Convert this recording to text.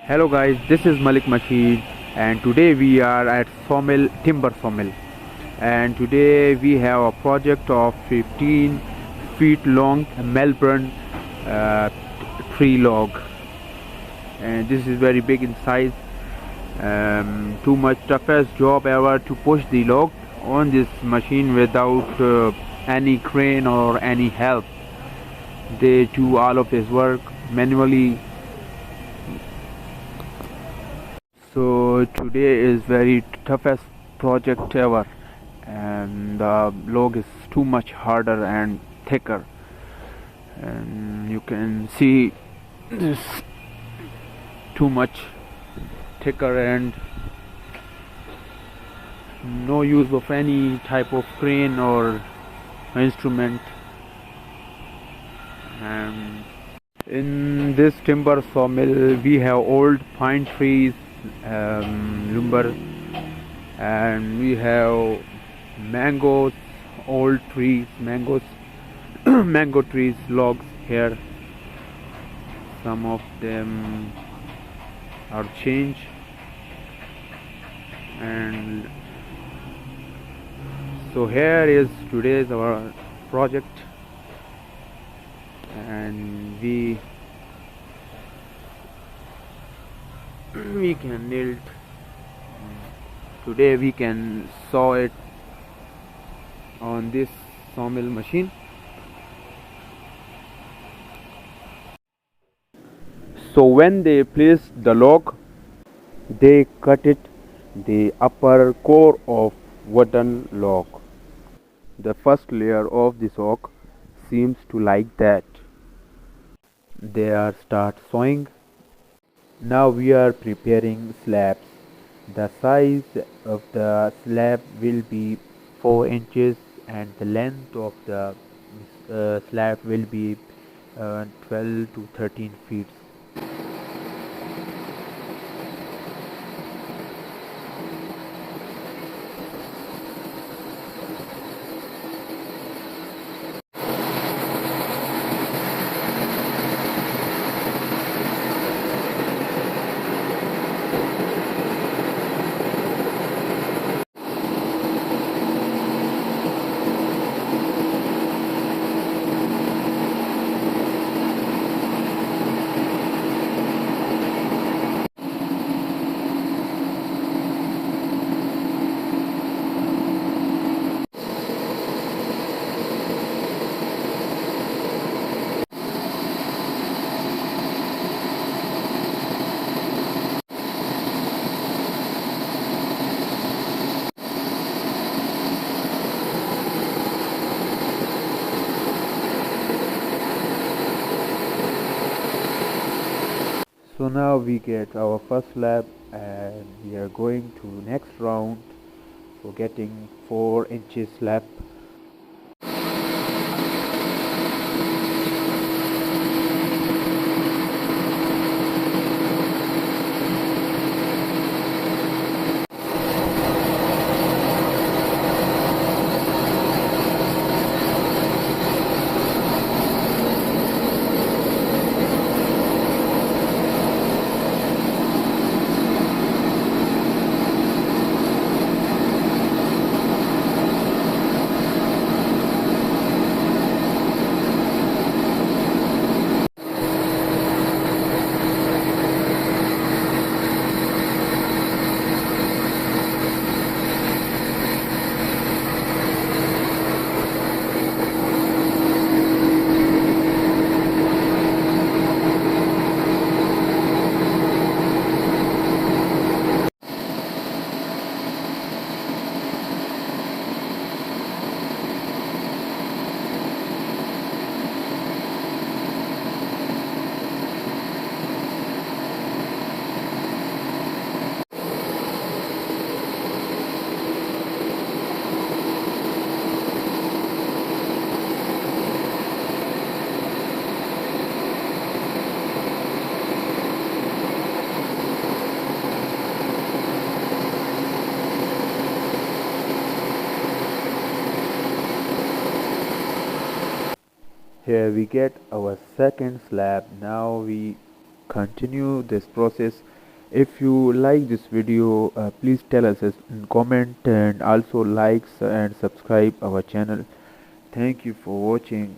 Hello guys, this is Malik Machine and today we are at Sawmill, Timber Sawmill, and today we have a project of 15 feet long Melbourne uh, tree log, and this is very big in size. Too much toughest job ever to push the log on this machine without any crane or any help. They do all of this work manually. So today is very toughest project ever, and the log is too much harder and thicker, and you can see this too much thicker and no use of any type of crane or instrument. And in this timber sawmill we have old pine trees, lumber, and we have mangoes, old trees, mangoes, mango trees, logs here. Some of them are changed, and so here is today's our project, and we can nail it. Today we can saw it on this sawmill machine. So when they place the log, they cut it the upper core of wooden log. The first layer of this oak seems to like that. They are start sawing. Now we are preparing slabs. The size of the slab will be 4 inches and the length of the slab will be 12 to 13 feet. So now we get our first slab and we are going to next round for getting 4 inches slab. Here we get our second slab. Now we continue this process If you like this video, please tell us in comment, and also likes and subscribe our channel. Thank you for watching.